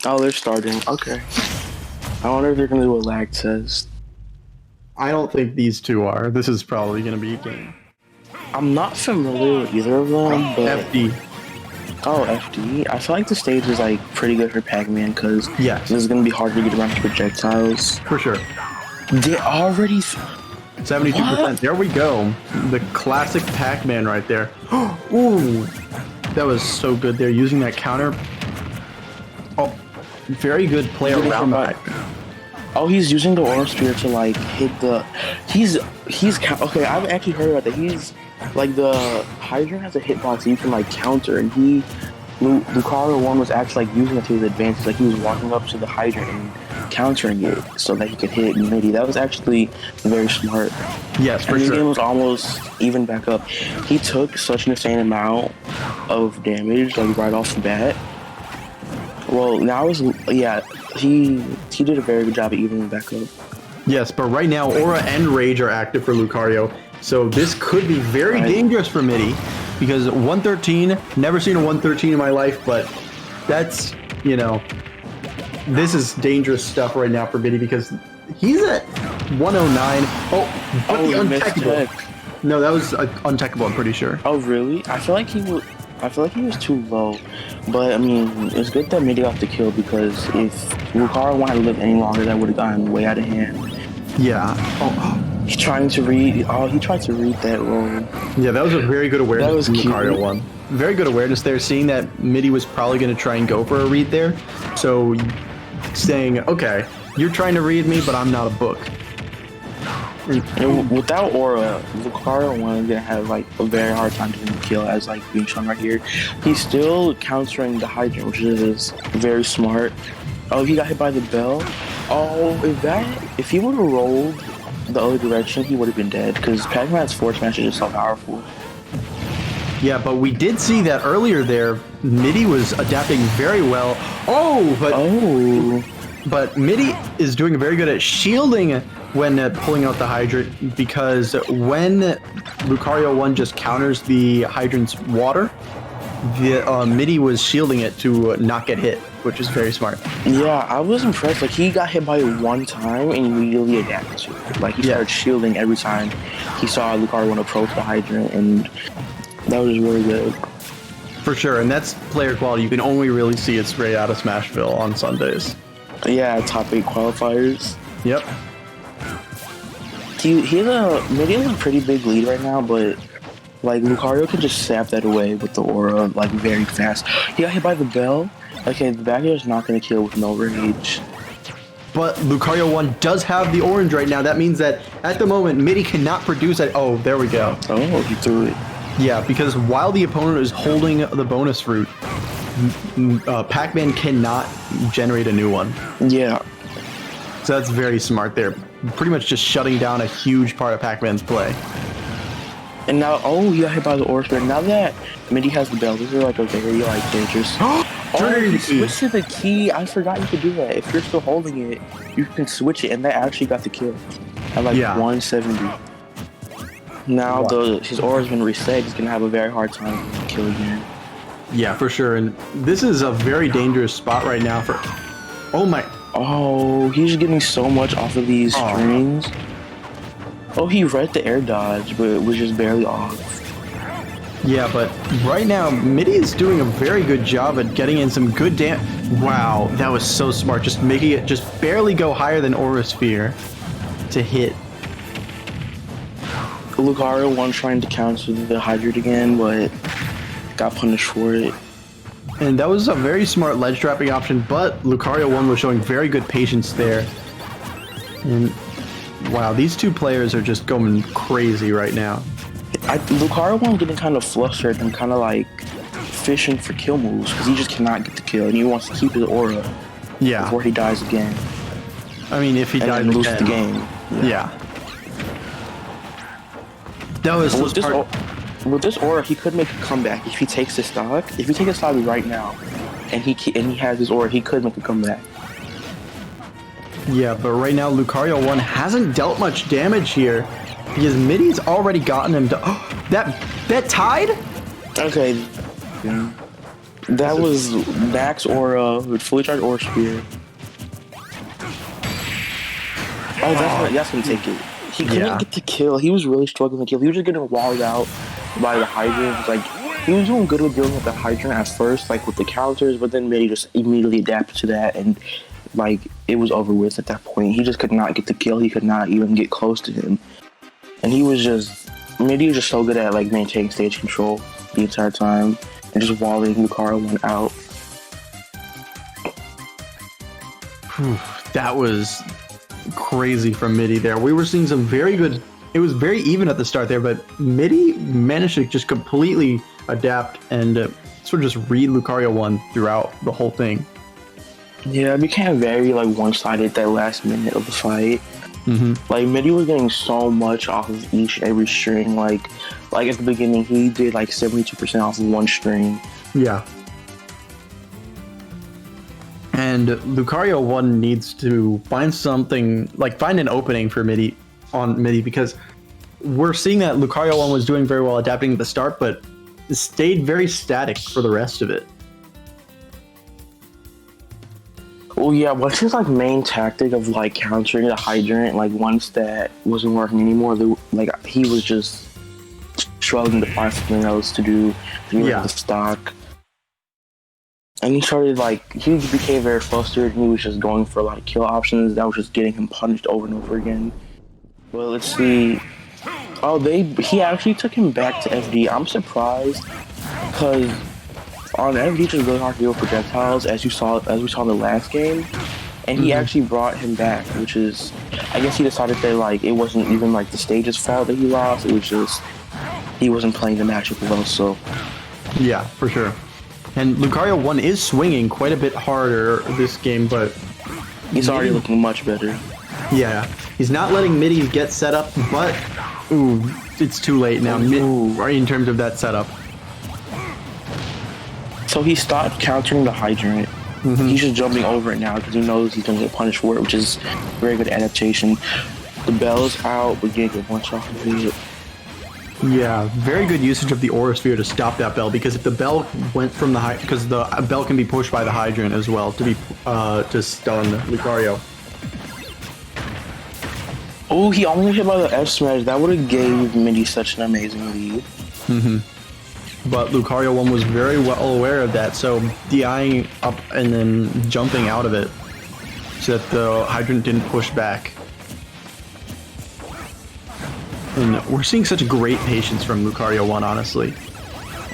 Oh, they're starting. Okay. I wonder if they're gonna do a lag test. I don't think these two are. This is probably going to be a game. I'm not familiar with either of them, but FD. oh, FD. I feel like the stage is like pretty good for Pac-Man because Yes. this is gonna be hard to get around projectiles. For sure. They already 72%. There we go. The classic Pac-Man right there. Ooh. That was so good there. Using that counter. Oh, very good play around that. Oh, he's using the Aura Sphere to like hit the. He's okay. I've actually heard about that. He's like the Hydrant has a hitbox you can like counter, and Lucario.1 was actually like using it to his advantage. Like he was walking up to the Hydrant and countering it so that he could hit Middy. That was actually very smart. Yes, for and sure. The game was almost even back up. He took such an insane amount of damage like right off the bat. Well, now he did a very good job at evening back up. Yes, but right now Aura and Rage are active for Lucario, so this could be very dangerous for Middy because 113. Never seen a 113 in my life, but that's this is dangerous stuff right now for Middy because he's at 109. Oh, but the untechable. No, that was untechable. I'm pretty sure. Oh, really? I feel like he was too low. But I mean, it's good that Middy got the kill because if Lucario had lived any longer, that would have gotten way out of hand. Yeah. He's trying to read. Oh, he tried to read that roll. Yeah, that was a very good awareness. That was Lucario.1. Very good awareness there, seeing that Middy was probably going to try and go for a read there. So saying, okay, you're trying to read me, but I'm not a book. And without Aura, Lucario.1 is gonna have like a very hard time getting the kill, as like being shown right here. He's still countering the Hydrant, which is very smart. Oh, he got hit by the bell. Oh, if he would have rolled the other direction, he would have been dead because Pac-Man's force smash is just so powerful. Yeah, but we did see that earlier there. Middy was adapting very well. But Middy is doing very good at shielding when pulling out the Hydrant because when Lucario.1 just counters the Hydrant's water, the Middy was shielding it to not get hit, which is very smart. Yeah, I was impressed. Like he got hit by it one time and immediately adapted to it. Like he started shielding every time he saw Lucario.1 approach the Hydrant, and that was really good. For sure, and that's player quality. You can only really see it straight out of Smashville on Sundays. Yeah, top 8 qualifiers. Yep. Middy has a pretty big lead right now, but like Lucario can just sap that away with the Aura like very fast. He got hit by the bell. Okay, the back air is not gonna kill with no rage. But Lucario.1 does have the orange right now. That means that at the moment Middy cannot produce it. Oh, there we go. Oh, he threw it. Yeah, because while the opponent is holding the bonus fruit, Pac-Man cannot generate a new one. Yeah. So that's very smart there. Pretty much just shutting down a huge part of Pac-Man's play. And now, he got hit by the Aura Sphere. Now that Middy has the bell, this is like a very like dangerous. He switched to the key. I forgot you could do that. If you're still holding it, you can switch it, and that actually got the kill at like 170. Now his aura's been reset. He's gonna have a very hard time getting the kill again. Yeah, for sure. And this is a very dangerous spot right now for. Oh my. Oh, he's getting so much off of these strings. Oh, he read the air dodge, but it was just barely off. Yeah, but right now, Middy is doing a very good job at getting in some good Wow, that was so smart. Just making it just barely go higher than Aura Sphere to hit. Lucario.1 trying to counter the Hydrant again, but got punished for it. And that was a very smart ledge dropping option, but Lucario.1 was showing very good patience there. And wow, these two players are just going crazy right now. Lucario.1 getting kind of flustered and kind of like fishing for kill moves because he just cannot get the kill and he wants to keep his aura before he dies again. I mean, if he dies and loses the game. Yeah. That was with this aura, he could make a comeback if he takes the stock. If he takes the stock right now, and he has his aura, he could make a comeback. Yeah, but right now Lucario.1 hasn't dealt much damage here because Middy's already gotten him. That tied? Okay. Yeah. That was Max Aura with fully charged Aura Spear. Oh, that's gonna take it. He couldn't get the kill. He was really struggling to kill. He was just getting walled out by the Hydrant. Like, he was doing good with dealing with the Hydrant at first, like with the counters, but then Middy just immediately adapted to that, and like it was over with at that point. He just could not get the kill. He could not even get close to him, and Middy was just so good at like maintaining stage control the entire time and just walling Lucario.1 out. That was crazy from Middy there. We were seeing some very good. It was very even at the start there, but Middy managed to just completely adapt and sort of just read Lucario.1 throughout the whole thing. Yeah, it became very like one-sided that last minute of the fight. Like Middy was getting so much off of each and every string. Like at the beginning, he did like 72% off of one string. Yeah. And Lucario.1 needs to find something, like find an opening for Middy because we're seeing that Lucario.1 was doing very well adapting at the start, but it stayed very static for the rest of it. Well, yeah, what's his like main tactic of like countering the Hydrant? Like once that wasn't working anymore, like he was just struggling to find something else to do the stock. And he started he became very flustered and he was just going for a lot of kill options that was just getting him punished over and over again. Well, let's see. Oh, he actually took him back to FD. I'm surprised because on FD it's really hard to deal with projectiles as we saw in the last game. And he actually brought him back, which is, I guess he decided that it wasn't even the stage's fault that he lost. It was just he wasn't playing the matchup well. So yeah, for sure. And Lucario.1 is swinging quite a bit harder this game, but he's already looking much better. Yeah, he's not letting Middy get set up, but it's too late now. In terms of that setup. So he stopped countering the Hydrant. He's just jumping over it now because he knows he's going to get punished for it, which is very good adaptation. The bell's out, but getting a bunch off of it. Yeah, very good usage of the Aura Sphere to stop that bell, because if the bell went from because the bell can be pushed by the Hydrant as well to stun Lucario. Oh, he almost hit by the F smash. That would have gave Middy such an amazing lead. But Lucario.1 was very well aware of that, so DIing up and then jumping out of it so that the Hydrant didn't push back. And we're seeing such great patience from Lucario.1, honestly.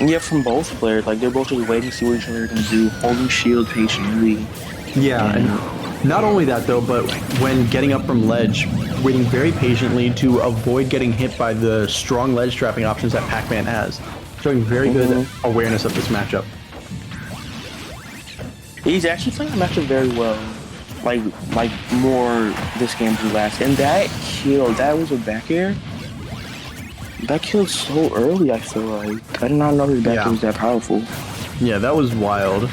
Yeah, from both players. They're both just waiting to see what each other are going to do. Holding shield patiently. Yeah, and not only that, though, but when getting up from ledge, waiting very patiently to avoid getting hit by the strong ledge trapping options that Pac-Man has. Showing very good awareness of this matchup. He's actually playing the matchup very well. Like more this game than last. And that kill, that was a back air. That killed so early, I feel like. I did not know his back air was that powerful. Yeah, that was wild.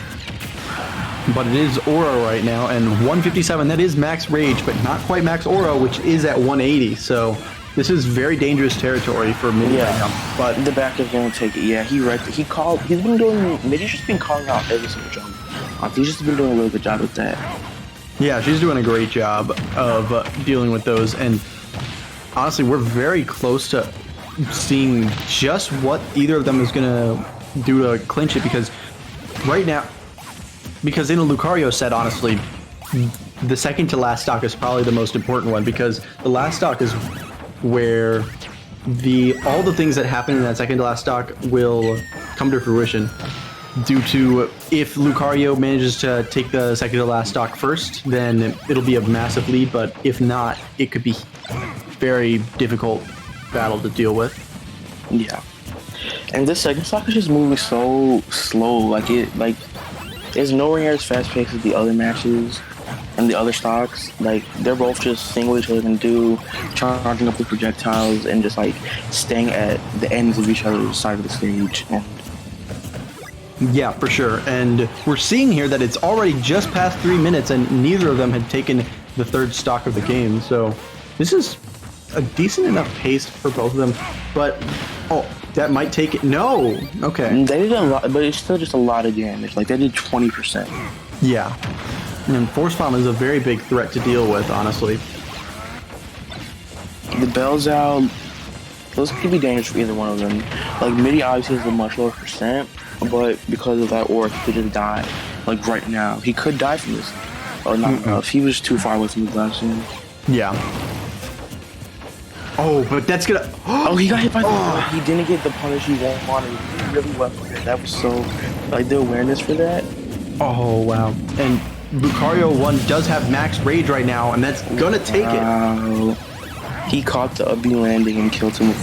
But it is Aura right now, and 157, that is max rage, but not quite max Aura, which is at 180, so this is very dangerous territory for Middy right now. But the back is going to take it. Yeah, Middy's just been calling out every single jump. He's just been doing a really good job with that. Yeah, she's doing a great job of dealing with those, and honestly, we're very close to seeing just what either of them is going to do to clinch it, because right now, because in a Lucario set, honestly, the second to last stock is probably the most important one, because the last stock is where all the things that happen in that second to last stock will come to fruition. Due to if Lucario manages to take the second to last stock first, then it'll be a massive lead, but if not, it could be very difficult battle to deal with. Yeah. And this second stock is just moving so slow. It's nowhere near as fast paced as the other matches and the other stocks. They're both just seeing what each other can do, charging up the projectiles, and just staying at the ends of each other's side of the stage. And yeah, for sure. And we're seeing here that it's already just past 3 minutes, and neither of them had taken the third stock of the game. So this is a decent enough pace for both of them, but oh, that might take it. No, okay. They did a lot, but it's still just a lot of damage. Like they did 20%. Yeah, and Force Bomb is a very big threat to deal with, honestly. The Bell's out. Those could be dangerous for either one of them. Like Middy obviously has a much lower percent, but because of that aura, he could just die. Like right now, he could die from this. Or not if he was too far away from the glass zone. Yeah. Oh, but that's gonna. Oh, he got hit by the. He didn't get the punish he wanted. He really went for it. That was so. Like the awareness for that. Oh wow. And Lucario.1 does have max rage right now, and that's gonna take it. He caught the B landing and killed him with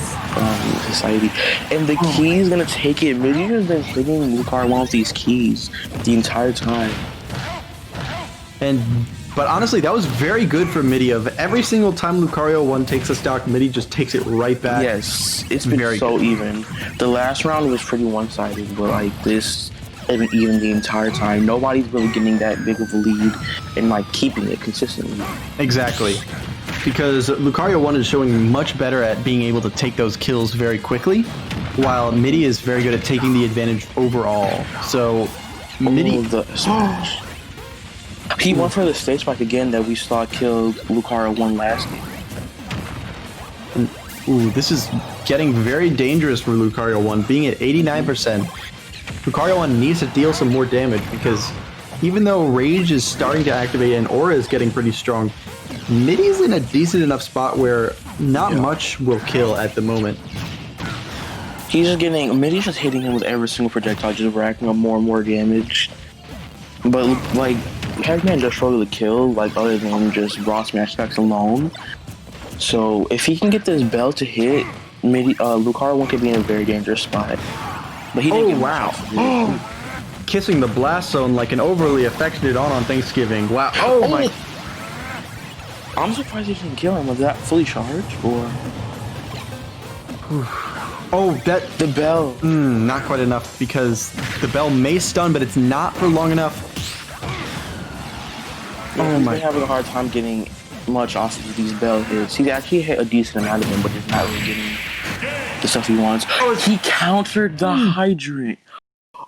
society. And the key is gonna take it. Middy has been hitting Lucario.1 with these keys the entire time. But honestly, that was very good for Middy. Of every single time Lucario.1 takes a stock, Middy just takes it right back. Yes, it's been very so good. Even. The last round was pretty one-sided, but like this has been even the entire time. Nobody's really getting that big of a lead and like keeping it consistently. Exactly. Because Lucario.1 is showing much better at being able to take those kills very quickly, while Middy is very good at taking the advantage overall. So, Middy... the smash. He went for the stage spike again that we saw kill Lucario.1 last game. Ooh, this is getting very dangerous for Lucario.1, being at 89%. Lucario.1 needs to deal some more damage because even though Rage is starting to activate and Aura is getting pretty strong, Middy's in a decent enough spot where not much will kill at the moment. He's just getting... Middy's just hitting him with every single projectile, just racking up more and more damage. But, like, Pac-Man just struggled to kill, like, other than just raw smash attacks alone. So, if he can get this bell to hit, Lucario.1 could be in a very dangerous spot. But he didn't get wow. Kissing the blast zone like an overly affectionate aunt on Thanksgiving. Wow. Oh my... I'm surprised he didn't kill him. Was that fully charged, or? Oh, that... The bell. Not quite enough, because the bell may stun, but it's not for long enough. Yeah, he's been having a hard time getting much off of these bell hits. He's actually hit a decent amount of them, but he's not really getting the stuff he wants. Oh, he countered the hydrant.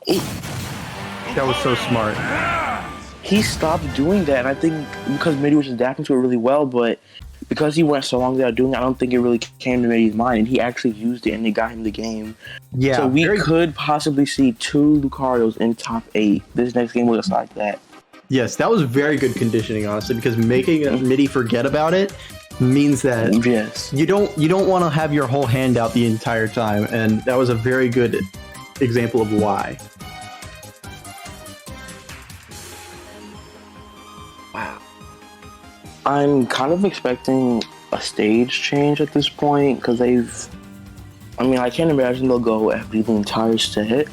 That was so smart. He stopped doing that, and I think because Middy was adapting to it really well, but because he went so long without doing it, I don't think it really came to Middy's mind, and he actually used it, and it got him the game. Yeah. So we could possibly see 2 Lucarios in top 8. This next game looks like that. Yes, that was very good conditioning, honestly, because making Middy forget about it means that you don't want to have your whole hand out the entire time, and that was a very good example of why. Wow. I'm kind of expecting a stage change at this point because I can't imagine they'll go after the entire set,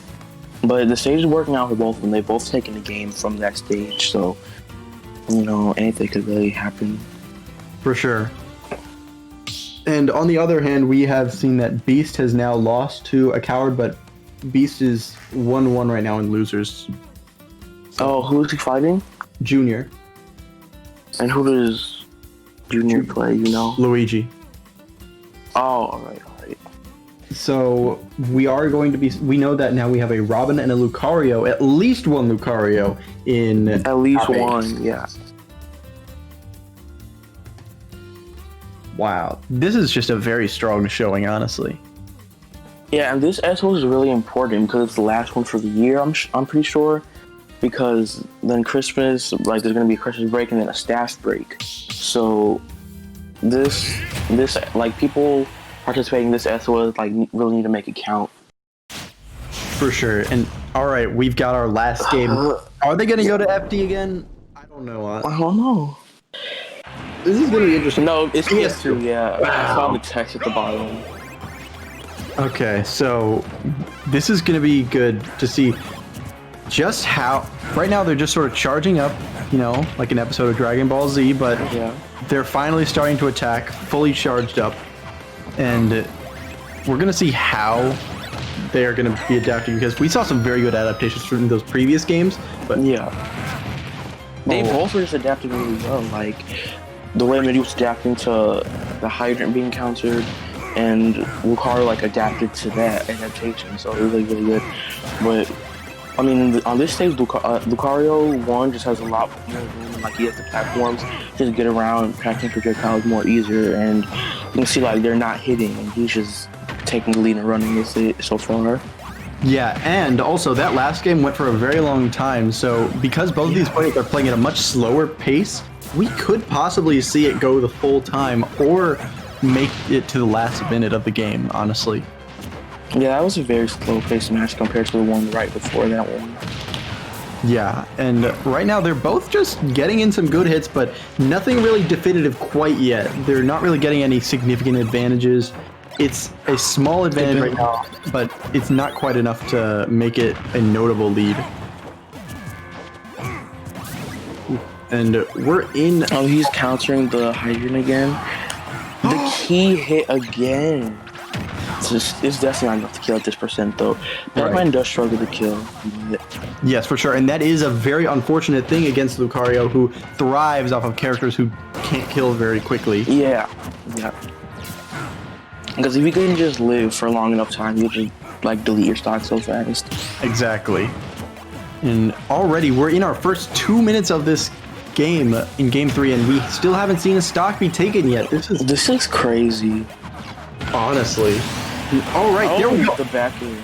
but the stage is working out for both of them. They've both taken the game from that stage, so anything could really happen. For sure. And on the other hand, we have seen that Beast has now lost to a Coward, but Beast is 1-1 right now in losers. Oh, who is he fighting? Junior. And who does Junior play, Luigi. Oh, alright. So we know that now we have a Robin and a Lucario, at least one Lucario in... At least one, yeah. Wow. This is just a very strong showing, honestly. Yeah, and this SO is really important because it's the last one for the year, I'm pretty sure. Because then Christmas, there's going to be a Christmas break and then a staff break. So this people participating in this SO really need to make it count. For sure. And all right, we've got our last game. Are they going to go to FD again? I don't know. I don't know. This is going to be interesting. No, it's PS2, yeah. I saw the text at the bottom. Okay, so this is going to be good to see just how... Right now, they're just sort of charging up, like an episode of Dragon Ball Z, but they're finally starting to attack, fully charged up. And we're going to see how they are going to be adapting, because we saw some very good adaptations from those previous games, but... Yeah. They both were just adapting really well. the way Middy was adapting to the hydrant being countered, and Lucario like adapted to that adaptation, so it was like really good. But I mean, on this stage, Lucario.1 just has a lot more room. Like he has the platforms just get around, packing projectiles more easier, and you can see like they're not hitting, and he's just taking the lead and running with it so far. Yeah, and also that last game went for a very long time, so because both of these players are playing at a much slower pace, we could possibly see it go the full time or make it to the last minute of the game, honestly. Yeah, that was a very slow-paced match compared to the one right before that one. Yeah, and right now they're both just getting in some good hits, but nothing really definitive quite yet. They're not really getting any significant advantages. It's a small advantage right now, but it's not quite enough to make it a notable lead. And we're in... Oh, he's countering the hydrant again. The key hit again. It's definitely not enough to kill at this percent, though. Pac-Man does struggle to kill. Yes, for sure. And that is a very unfortunate thing against Lucario, who thrives off of characters who can't kill very quickly. Yeah. Because if you couldn't just live for a long enough time, you'd just like delete your stock so fast. Exactly. And already we're in our first 2 minutes of this game in Game 3, and we still haven't seen a stock be taken yet. This is crazy. Honestly. All right, there we go. The back end.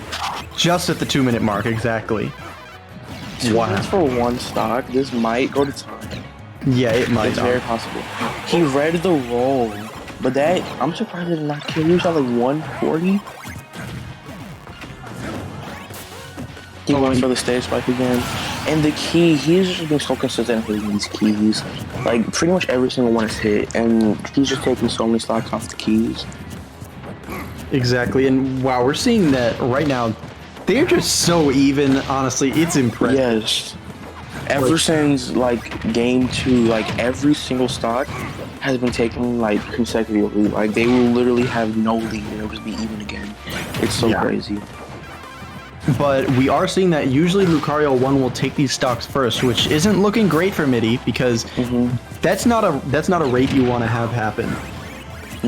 Just at the 2 minute mark, exactly. 2 minutes for one stock. This might go to time. Yeah, it might. It's very possible. He read the roll, but that I'm surprised it did not kill. He was at like 140. He went for the stage spike again. And the key, he's just been so consistent hitting these keys. Like, pretty much every single one is hit, and he's just taking so many stocks off the keys. Exactly, and wow, we're seeing that right now. They're just so even, honestly. It's impressive. Yes. Ever since, like, Game 2, like, every single stock has been taken, like, consecutively. Like, they will literally have no lead, and it'll just be even again. It's so crazy. But we are seeing that usually Lucario.1 will take these stocks first, which isn't looking great for Middy, because that's not a rate you want to have happen.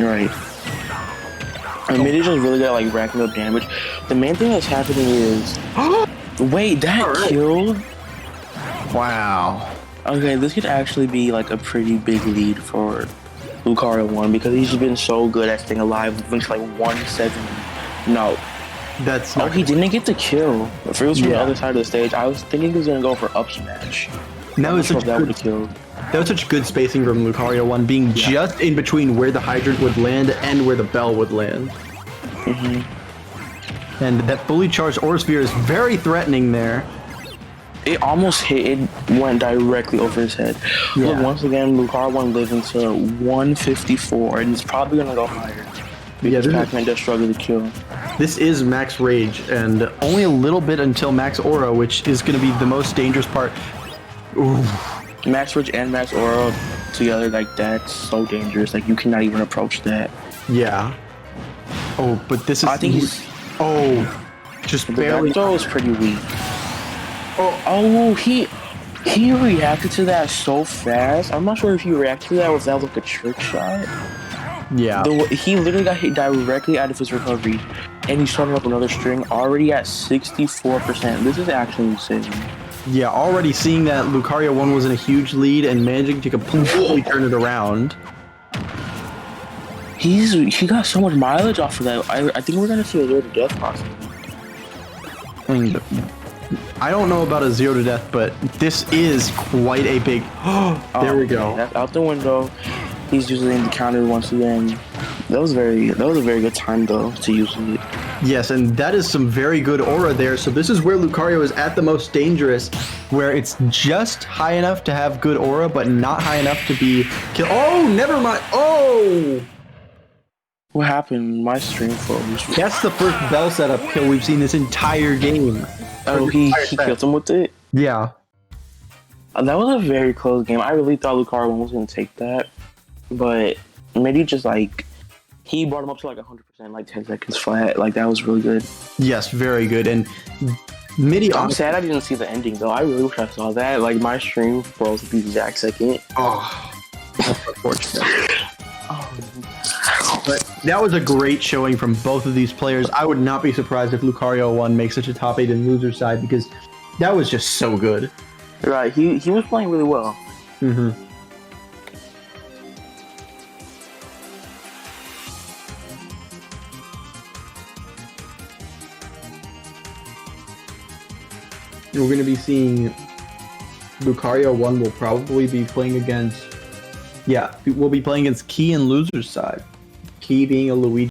Right. And Middy's just really good at like racking up damage. The main thing that's happening is wait, that killed? Wow. Okay, this could actually be like a pretty big lead for Lucario.1 because he's been so good at staying alive. Went to like 170. No. That's not he didn't get the kill. If it was from the other side of the stage, I was thinking he was gonna go for up smash. That was such that would have killed. That was such good spacing from Lucario.1, being just in between where the hydrant would land and where the bell would land. And that fully charged Aura Sphere is very threatening there. It almost hit. It went directly over his head. Look, once again, Lucario.1 lives into 154, and it's probably gonna go higher. Because Pac-Man does struggle to kill. This is Max Rage, and only a little bit until Max Aura, which is going to be the most dangerous part. Ooh. Max Rage and Max Aura together, like, that's so dangerous. Like, you cannot even approach that. Yeah. Oh, but this is... I think he's... Oh, just barely... The back throw is pretty weak. Oh, he reacted to that so fast. I'm not sure if he reacted to that or if that was like a trick shot. Yeah. He literally got hit directly out of his recovery, and he's starting up another string already at 64%. This is actually insane. Yeah, already seeing that Lucario.1 was in a huge lead and managing to completely turn it around. He got so much mileage off of that. I think we're gonna see a 0 to death possibly. And I don't know about a 0 to death, but this is quite a big... there we go. That's out the window. He's using the counter once again. That was a very good time though to use it. Yes, and that is some very good aura there. So this is where Lucario is at the most dangerous, where it's just high enough to have good aura, but not high enough to be killed. Oh, never mind. Oh! What happened? My stream froze. That's the first bell setup kill we've seen this entire game. Oh, he killed him with it? Yeah. That was a very close game. I really thought Lucario was going to take that. But Middy just like, he brought him up to like 100%, like 10 seconds flat. Like, that was really good. Yes, very good. And Middy... I'm sad I didn't see the ending though. I really wish I saw that. Like, my stream froze at the exact second. Oh. That's unfortunate. Oh. But that was a great showing from both of these players. I would not be surprised if Lucario.1 makes such a top 8 in loser side because that was just so good. Right, he was playing really well. Mm-hmm. We're going to be seeing Lucario.1 will probably be playing against... Yeah, we'll be playing against Key and loser's side. Key being a Luigi